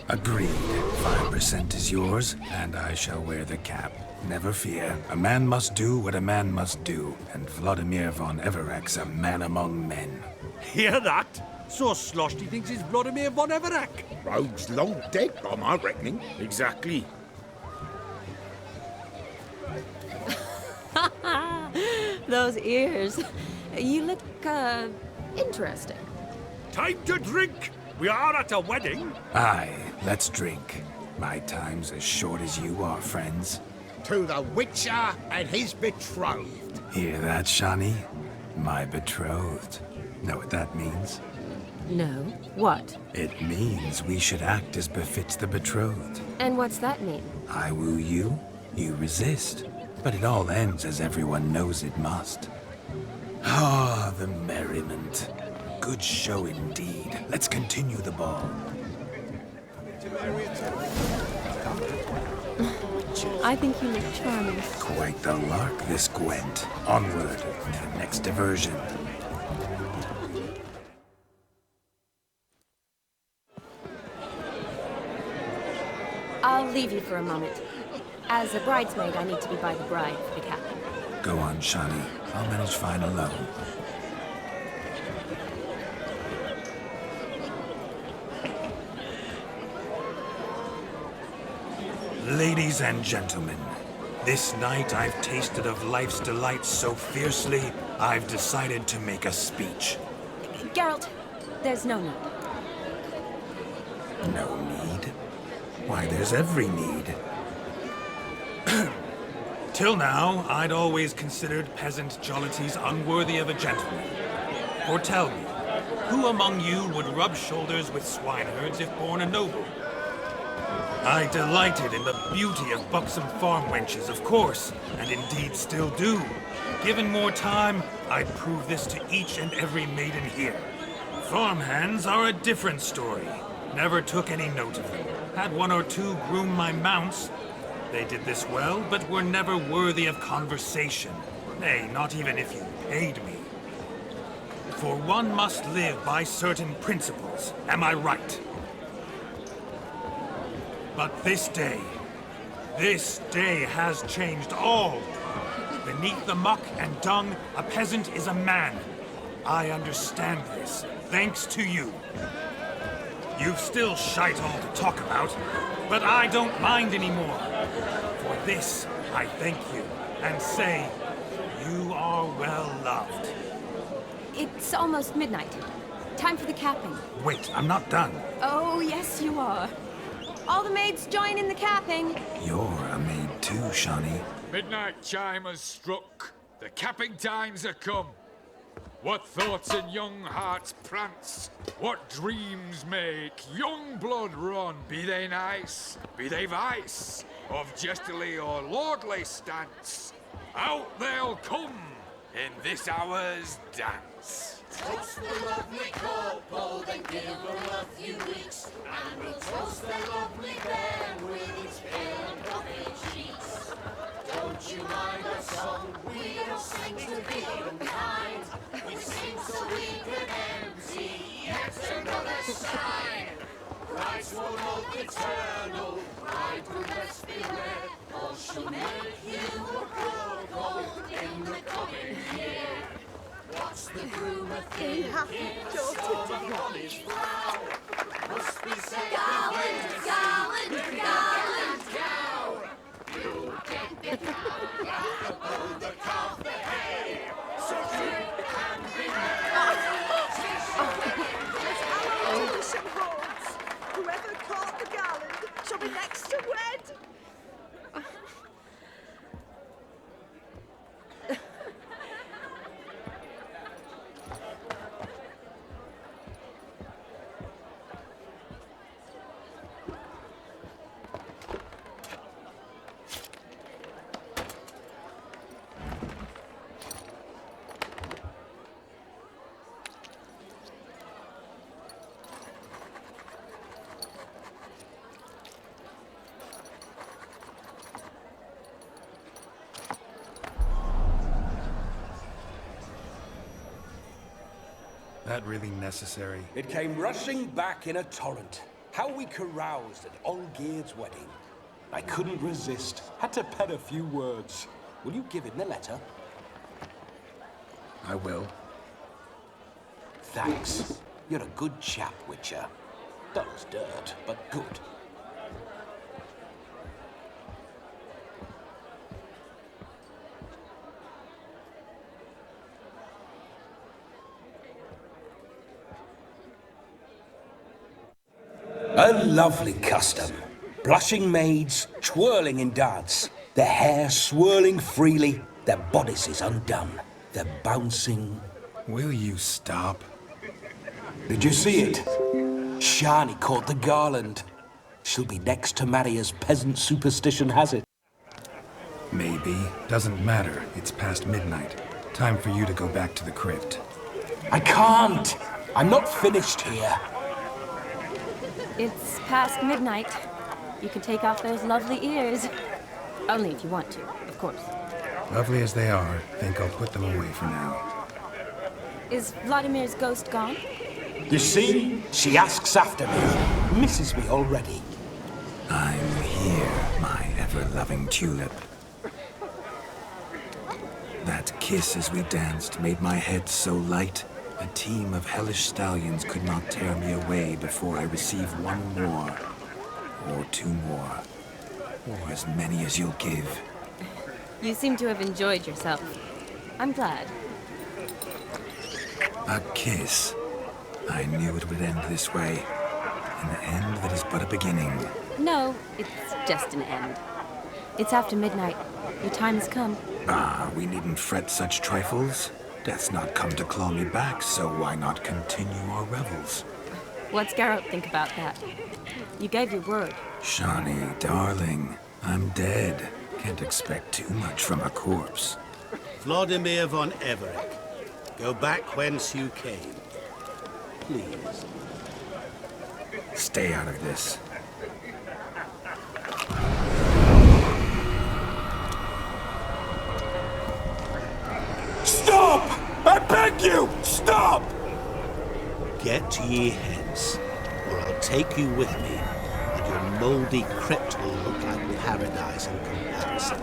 Agreed. 5% is yours, and I shall wear the cap. Never fear. A man must do what a man must do, and Vladimir von Everek's a man among men. Hear that? So sloshed he thinks he's Vladimir von Everek. Rogue's long dead, by my reckoning. Exactly. Those ears. You look, interesting. Time to drink! We are at a wedding. Aye, let's drink. My time's as short as you are, friends. To the Witcher and his betrothed. Hear that, Shani? My betrothed. Know what that means? No. What? It means we should act as befits the betrothed. And what's that mean? I woo you, you resist. But it all ends as everyone knows it must. Ah, the merriment. Good show indeed. Let's continue the ball. I think you look charming. Quite the lark, this Gwent. Onward to the next diversion. I'll leave you for a moment. As a bridesmaid, I need to be by the bride for the captain. Go on, Shani. I'll manage fine alone. Ladies and gentlemen, this night I've tasted of life's delights so fiercely, I've decided to make a speech. Geralt, there's no need. No need? Why, there's every need. Till now, I'd always considered peasant jollities unworthy of a gentleman. For tell me, who among you would rub shoulders with swineherds if born a noble? I delighted in the beauty of buxom farm wenches, of course, and indeed still do. Given more time, I'd prove this to each and every maiden here. Farmhands are a different story. Never took any note of them. Had one or two groom my mounts. They did this well, but were never worthy of conversation. Nay, not even if you paid me. For one must live by certain principles, am I right? But this day has changed all. Beneath the muck and dung, a peasant is a man. I understand this, thanks to you. You've still shite all to talk about, but I don't mind anymore. For this, I thank you, and say, you are well loved. It's almost midnight. Time for the capping. Wait, I'm not done. Oh, yes, you are. All the maids join in the capping. You're a maid too, Shani. Midnight chime has struck. The capping times are come. What thoughts in young hearts prance? What dreams make young blood run? Be they nice, be they vice, of jestily or lordly stance, out they'll come in this hour's dance. Toast the lovely couple, then give them a few weeks, and we'll toast the lovely bear with its pale and puffy cheeks. Don't you mind our song? We don't sing to be unkind. We sing so we can empty yet another side. Christ will love eternal, bridegroom let's beware, or she'll make you a poor gold in the coming year. What's the groom a thinking? On his brow must be said Garland, garland, garland. cow. You'll get the cow out above the calf the hay. So drink and be merry. Bishop holds. Whoever caught the garland shall be next to wed. that really necessary? It came rushing back in a torrent. How we caroused at Olgierd's wedding. I couldn't resist. Had to pen a few words. Will you give him the letter? I will. Thanks. You're a good chap, Witcher. Dull as dirt, but good. A lovely custom. Blushing maids, twirling in dance. Their hair swirling freely, their bodices undone. They're bouncing. Will you stop? Did you see it? Shani caught the garland. She'll be next to marry as peasant superstition has it. Maybe. Doesn't matter. It's past midnight. Time for you to go back to the crypt. I can't. I'm not finished here. It's past midnight. You can take off those lovely ears. Only if you want to, of course. Lovely as they are, think I'll put them away for now. Is Vladimir's ghost gone? You see? She asks after me. Misses me already. I'm here, my ever-loving tulip. That kiss as we danced made my head so light. A team of hellish stallions could not tear me away before I receive one more. Or two more. Or as many as you'll give. You seem to have enjoyed yourself. I'm glad. A kiss. I knew it would end this way. An end that is but a beginning. No, it's just an end. It's after midnight. Your time has come. Ah, we needn't fret such trifles. Death's not come to claw me back, so why not continue our revels? What's Geralt think about that? You gave your word. Shani, darling, I'm dead. Can't expect too much from a corpse. Vladimir von Everett, go back whence you came. Please. Stay out of this. Stop! I beg you! Stop! Get ye hence, or I'll take you with me, and your mouldy crypt will look like paradise in comparison.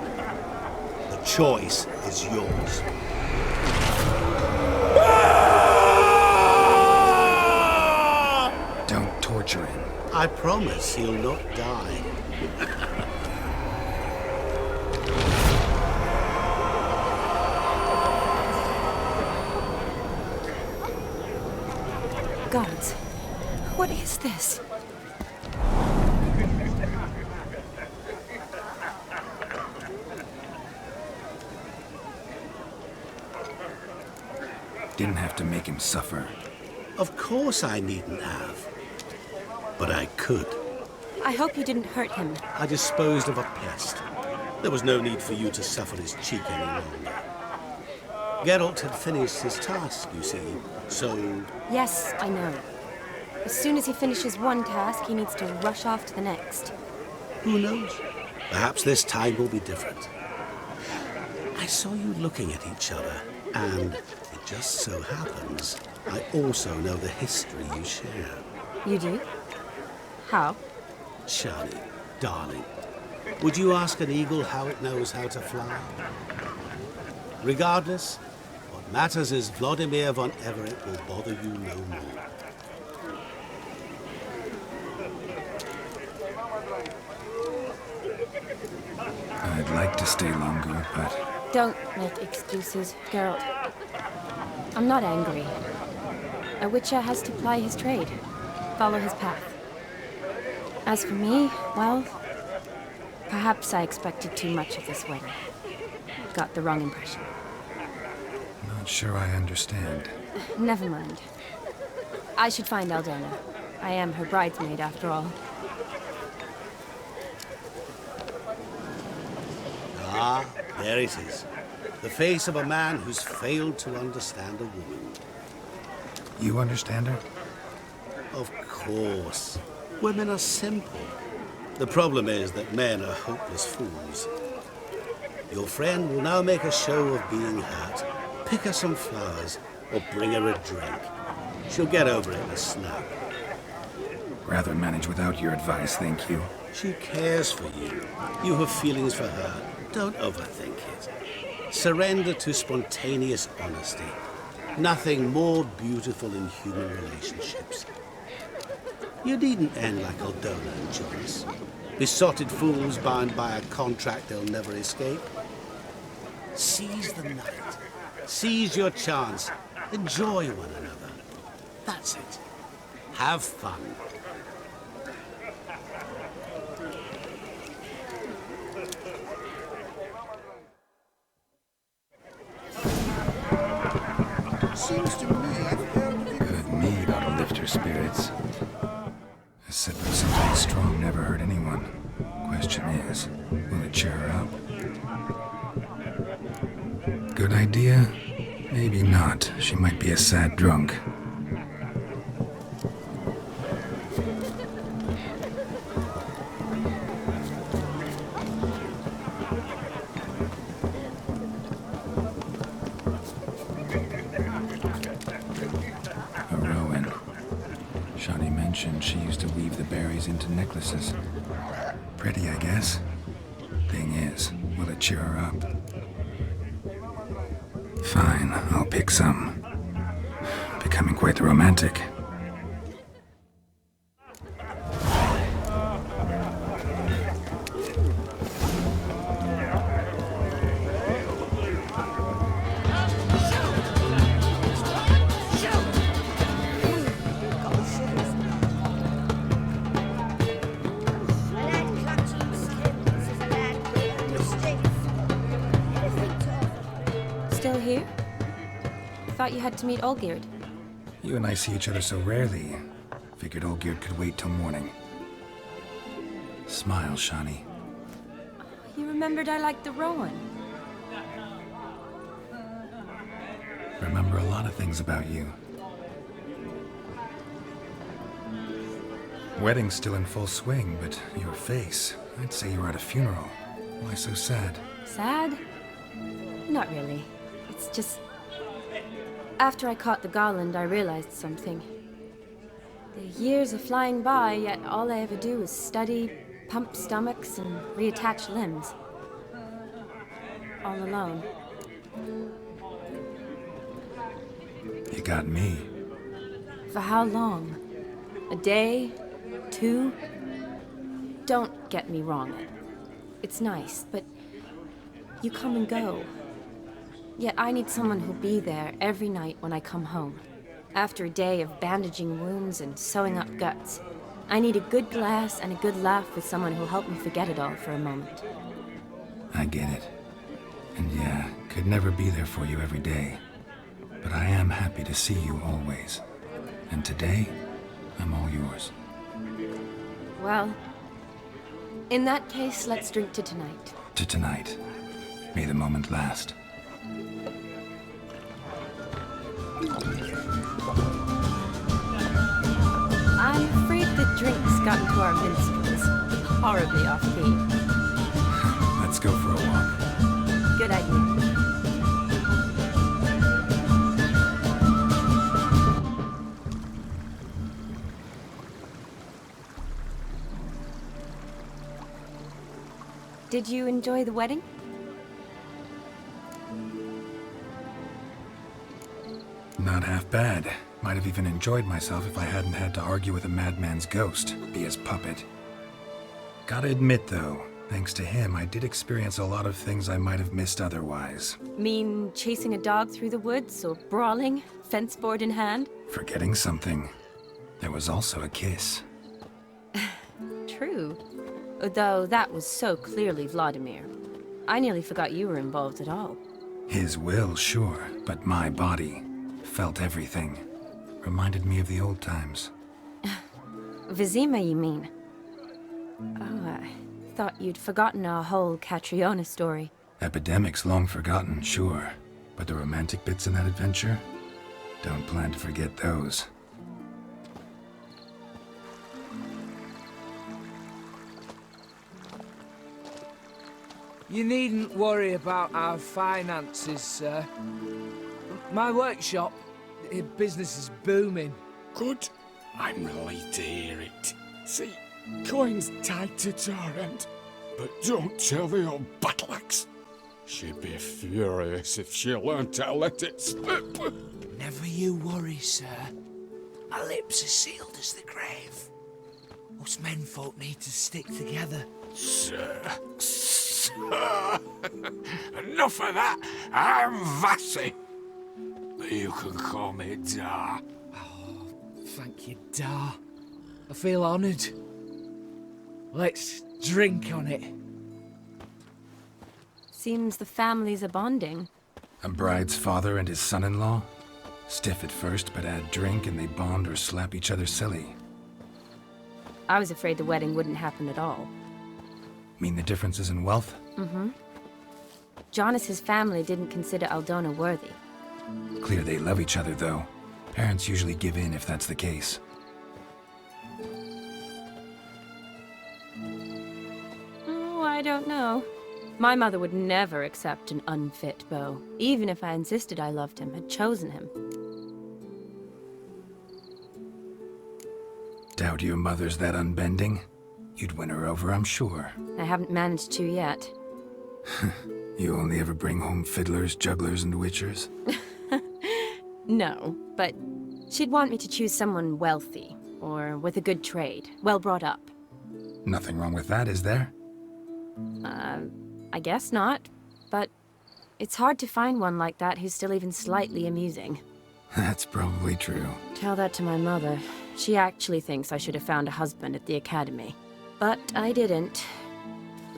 The choice is yours. Don't torture him. I promise he'll not die. Gods, what is this? Didn't have to make him suffer. Of course I needn't have. But I could. I hope you didn't hurt him. I disposed of a pest. There was no need for you to suffer his cheek any longer. Geralt had finished his task, you see, so... Yes, I know. As soon as he finishes one task, he needs to rush off to the next. Who knows? Perhaps this time will be different. I saw you looking at each other, and it just so happens I also know the history you share. You do? How? Shani, darling, would you ask an eagle how it knows how to fly? Regardless, what matters is Vladimir von Everett will bother you no more. I'd like to stay longer, but... Don't make excuses, Geralt. I'm not angry. A witcher has to ply his trade, follow his path. As for me, well, perhaps I expected too much of this wedding. Got the wrong impression. Not sure I understand. Never mind. I should find Aldona. I am her bridesmaid, after all. Ah, there it is. The face of a man who's failed to understand a woman. You understand her? Of course. Women are simple. The problem is that men are hopeless fools. Your friend will now make a show of being hurt, pick her some flowers, or bring her a drink. She'll get over it in a snap. Rather manage without your advice, thank you. She cares for you. You have feelings for her. Don't overthink it. Surrender to spontaneous honesty. Nothing more beautiful in human relationships. You needn't end like Aldona and Joyce. Besotted fools bound by a contract they'll never escape. Seize the night. Seize your chance. Enjoy one another. That's it. Have fun. Seems to me I've heard of it. Good mead ought to lift her spirits. A sip of something strong never hurt anyone. Question is, will it cheer her up? Good idea? Maybe not. She might be a sad drunk. Shani mentioned she used to weave the berries into necklaces. Pretty, I guess. Thing is, will it cheer her up? Fine, I'll pick some. Becoming quite the romantic. Still here? Thought you had to meet Olgierd. You and I see each other so rarely. Figured Olgierd could wait till morning. Smile, Shani. You remembered I liked the Rowan. Remember a lot of things about you. Wedding's still in full swing, but your face, I'd say you were at a funeral. Why so sad? Sad? Not really. It's just... After I caught the garland, I realized something. The years are flying by, yet all I ever do is study, pump stomachs, and reattach limbs. All alone. You got me. For how long? A day? 2? Don't get me wrong. It's nice, but you come and go. Yet I need someone who'll be there every night when I come home. After a day of bandaging wounds and sewing up guts, I need a good glass and a good laugh with someone who'll help me forget it all for a moment. I get it. And yeah, could never be there for you every day. But I am happy to see you always. And today, I'm all yours. Well, in that case, let's drink to tonight. To tonight. May the moment last. I'm afraid the drinks got into our minstrels. Horribly off key. Let's go for a walk. Good idea. Did you enjoy the wedding? Not half bad. Might have even enjoyed myself if I hadn't had to argue with a madman's ghost, be his puppet. Gotta admit, though, thanks to him, I did experience a lot of things I might have missed otherwise. Mean chasing a dog through the woods, or brawling, fence board in hand? Forgetting something. There was also a kiss. True. Though that was so clearly Vladimir. I nearly forgot you were involved at all. His will, sure, but my body felt everything. Reminded me of the old times. Vizima, you mean? Oh, I thought you'd forgotten our whole Catriona story. Epidemics long forgotten, sure. But the romantic bits in that adventure? Don't plan to forget those. You needn't worry about our finances, sir. My workshop, Business is booming. Good. I'm relieved to hear it. See, coin's tied to Torrent, but don't tell the old battle-axe. She'd be furious if she learned to let it slip. Never you worry, sir. My lips are sealed as the grave. Us menfolk need to stick together. Sir. Enough of that. I'm Vassy. You can call me Dar. Oh, thank you, Dar. I feel honoured. Let's drink on it. Seems the families are bonding. A bride's father and his son-in-law? Stiff at first, but add drink and they bond or slap each other silly. I was afraid the wedding wouldn't happen at all. Mean the differences in wealth? Mm-hmm. Jonas's family didn't consider Aldona worthy. Clear they love each other, though. Parents usually give in if that's the case. Oh, I don't know. My mother would never accept an unfit beau, even if I insisted I loved him, had chosen him. Doubt your mother's that unbending? You'd win her over, I'm sure. I haven't managed to yet. You only ever bring home fiddlers, jugglers, and witchers? No, but she'd want me to choose someone wealthy, or with a good trade, well brought up. Nothing wrong with that, is there? I guess not, but it's hard to find one like that who's still even slightly amusing. That's probably true. Tell that to my mother. She actually thinks I should have found a husband at the academy. But I didn't.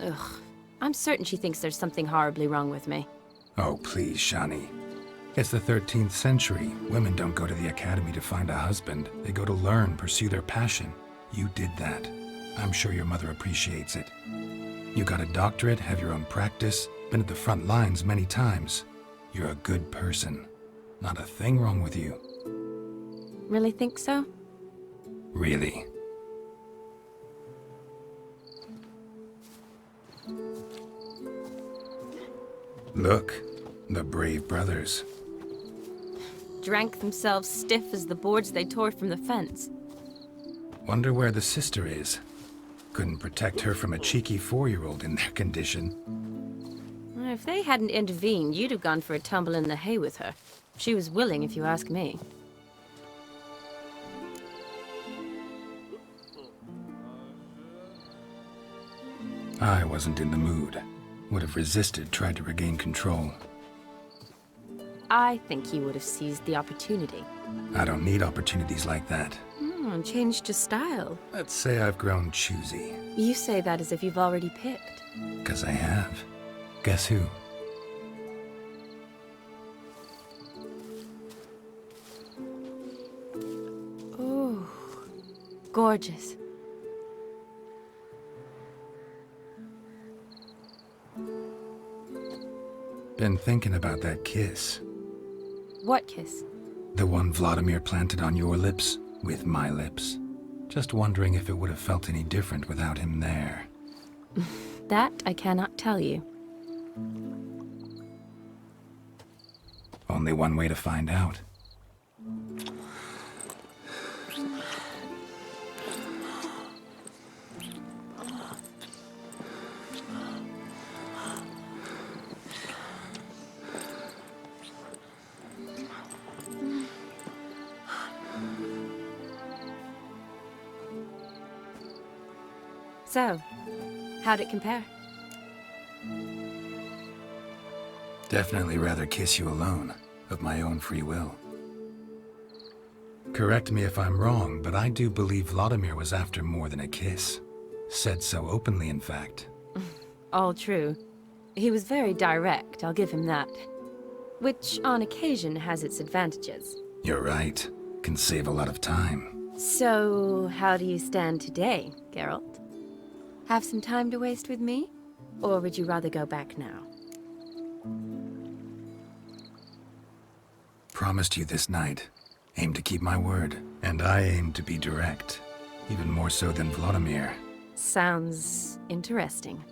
Ugh. I'm certain she thinks there's something horribly wrong with me. Oh, please, Shani. It's the 13th century. Women don't go to the academy to find a husband. They go to learn, pursue their passion. You did that. I'm sure your mother appreciates it. You got a doctorate, have your own practice, been at the front lines many times. You're a good person. Not a thing wrong with you. Really think so? Really. Look, the brave brothers. Drank themselves stiff as the boards they tore from the fence. Wonder where the sister is. Couldn't protect her from a cheeky 4-year-old in their condition. If they hadn't intervened, you'd have gone for a tumble in the hay with her. She was willing, if you ask me. I wasn't in the mood. Would have resisted, tried to regain control. I think you would have seized the opportunity. I don't need opportunities like that. Changed your style. Let's say I've grown choosy. You say that as if you've already picked. 'Cause I have. Guess who? Ooh, gorgeous. Been thinking about that kiss. What kiss? The one Vladimir planted on your lips, with my lips. Just wondering if it would have felt any different without him there. That I cannot tell you. Only one way to find out. So, how'd it compare? Definitely rather kiss you alone, of my own free will. Correct me if I'm wrong, but I do believe Vladimir was after more than a kiss. Said so openly, in fact. All true. He was very direct, I'll give him that. Which, on occasion, has its advantages. You're right. Can save a lot of time. So, how do you stand today, Geralt? Have some time to waste with me? Or would you rather go back now? Promised you this night. Aim to keep my word. And I aim to be direct. Even more so than Vladimir. Sounds interesting.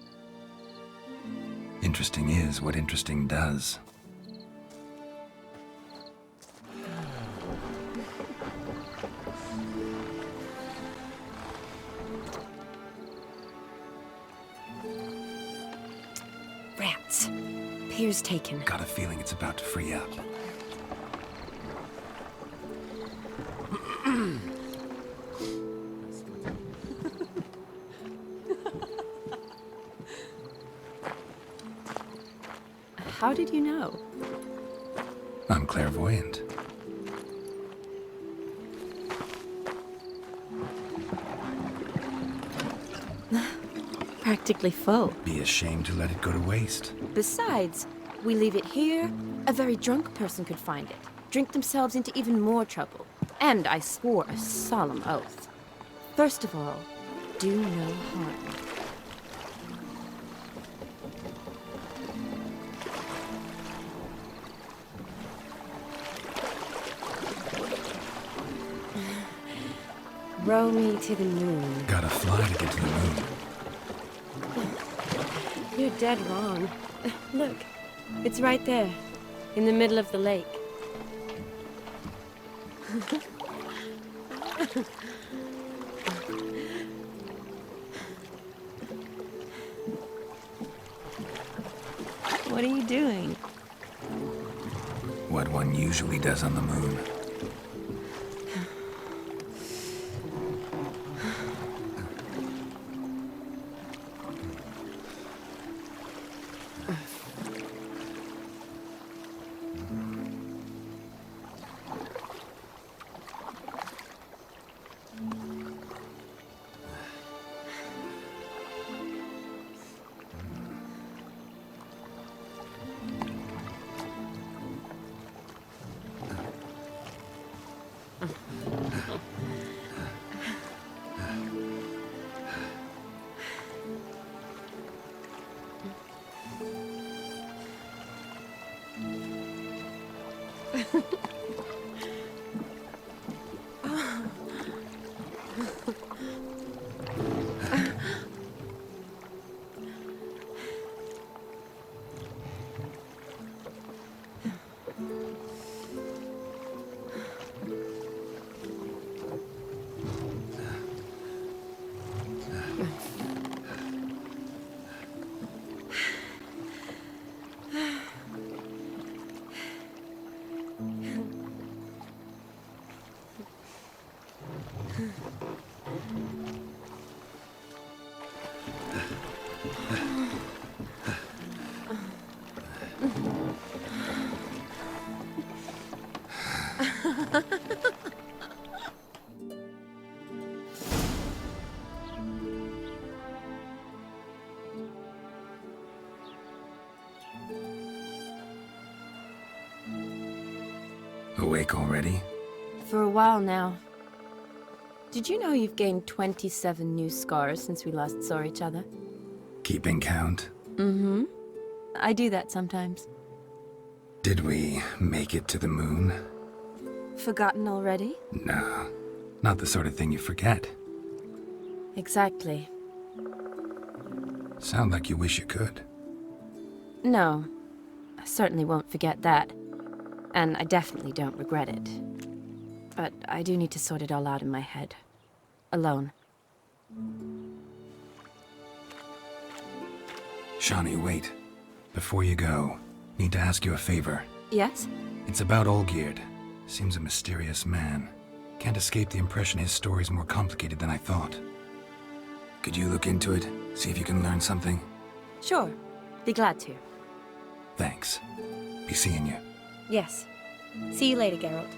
Interesting is what interesting does. Rats. Pier's taken. Got a feeling it's about to free up. How did you know? I'm clairvoyant. Practically full. Be ashamed to let it go to waste. Besides, we leave it here, a very drunk person could find it, drink themselves into even more trouble. And I swore a solemn oath. First of all, do no harm. Row me to the moon. Gotta fly to get to the moon. You're dead wrong. Look, it's right there, in the middle of the lake. What are you doing? What one usually does on the moon. Awake already? For a while now. Did you know you've gained 27 new scars since we last saw each other? Keeping count? Mm-hmm. I do that sometimes. Did we make it to the moon? Forgotten already? No, not the sort of thing you forget. Exactly. Sound like you wish you could. No, I certainly won't forget that. And I definitely don't regret it. But I do need to sort it all out in my head. Alone. Shani, wait. Before you go, need to ask you a favor. Yes? It's about Olgierd. Seems a mysterious man. Can't escape the impression his story's more complicated than I thought. Could you look into it? See if you can learn something? Sure. Be glad to. Thanks. Be seeing you. Yes. See you later, Geralt.